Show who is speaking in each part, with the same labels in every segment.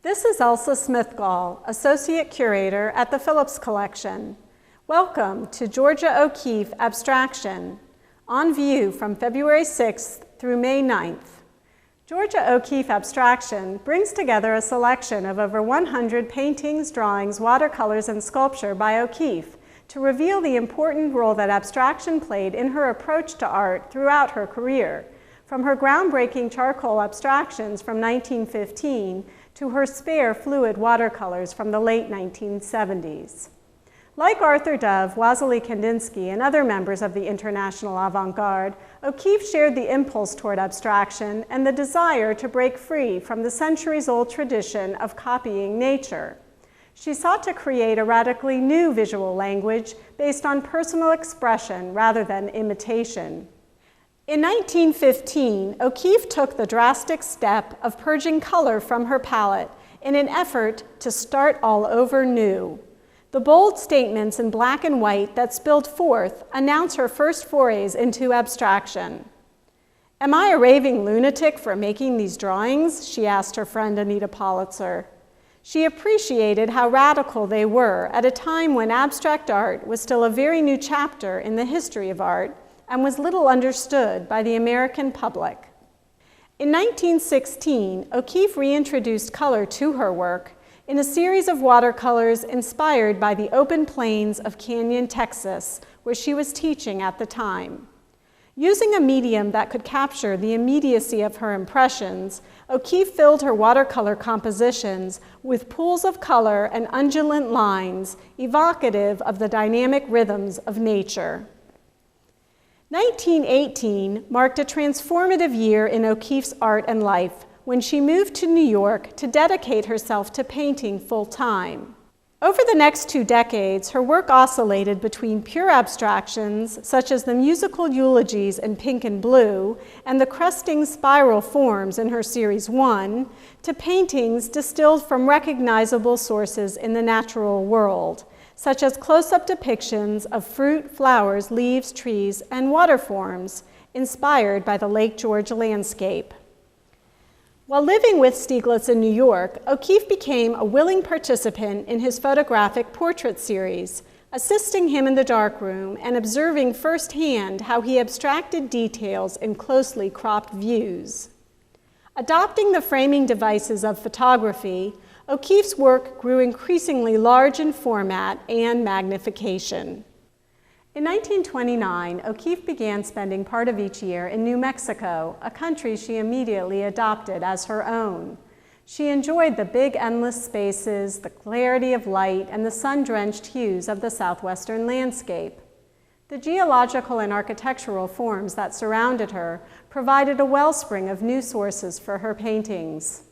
Speaker 1: This is Elsa Smithgall, Associate Curator at the Phillips Collection. Welcome to Georgia O'Keeffe Abstraction, on view from February 6th through May 9th. Georgia O'Keeffe Abstraction brings together a selection of over 100 paintings, drawings, watercolors, and sculpture by O'Keeffe to reveal the important role that abstraction played in her approach to art throughout her career, from her groundbreaking charcoal abstractions from 1915 to her spare fluid watercolors from the late 1970s. Like Arthur Dove, Wassily Kandinsky, and other members of the international avant-garde, O'Keeffe shared the impulse toward abstraction and the desire to break free from the centuries-old tradition of copying nature. She sought to create a radically new visual language based on personal expression rather than imitation. In 1915, O'Keeffe took the drastic step of purging color from her palette in an effort to start all over new. The bold statements in black and white that spilled forth announce her first forays into abstraction. "Am I a raving lunatic for making these drawings?" she asked her friend Anita Politzer. She appreciated how radical they were at a time when abstract art was still a very new chapter in the history of art and was little understood by the American public. In 1916, O'Keeffe reintroduced color to her work in a series of watercolors inspired by the open plains of Canyon, Texas, where she was teaching at the time. Using a medium that could capture the immediacy of her impressions, O'Keeffe filled her watercolor compositions with pools of color and undulant lines evocative of the dynamic rhythms of nature. 1918 marked a transformative year in O'Keeffe's art and life when she moved to New York to dedicate herself to painting full-time. Over the next 2 decades, her work oscillated between pure abstractions, such as the musical eulogies in pink and blue, and the cresting spiral forms in her Series 1, to paintings distilled from recognizable sources in the natural world, such as close-up depictions of fruit, flowers, leaves, trees, and water forms inspired by the Lake George landscape. While living with Stieglitz in New York, O'Keeffe became a willing participant in his photographic portrait series, assisting him in the darkroom and observing firsthand how he abstracted details in closely cropped views. Adopting the framing devices of photography, O'Keeffe's work grew increasingly large in format and magnification. In 1929, O'Keeffe began spending part of each year in New Mexico, a country she immediately adopted as her own. She enjoyed the big, endless spaces, the clarity of light, and the sun-drenched hues of the southwestern landscape. The geological and architectural forms that surrounded her provided a wellspring of new sources for her paintings.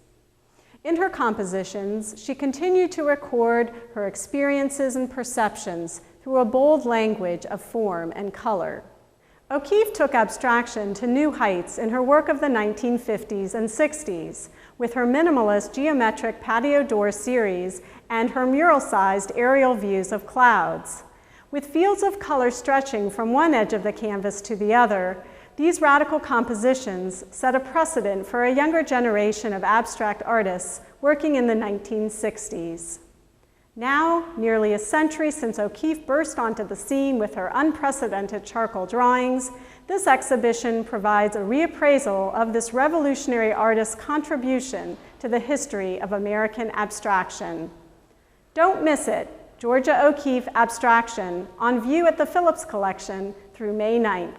Speaker 1: In her compositions, she continued to record her experiences and perceptions through a bold language of form and color. O'Keeffe took abstraction to new heights in her work of the 1950s and 60s, with her minimalist geometric patio door series and her mural-sized aerial views of clouds. With fields of color stretching from one edge of the canvas to the other, these radical compositions set a precedent for a younger generation of abstract artists working in the 1960s. Now, nearly a century since O'Keeffe burst onto the scene with her unprecedented charcoal drawings, this exhibition provides a reappraisal of this revolutionary artist's contribution to the history of American abstraction. Don't miss it, Georgia O'Keeffe Abstraction, on view at the Phillips Collection through May 9th.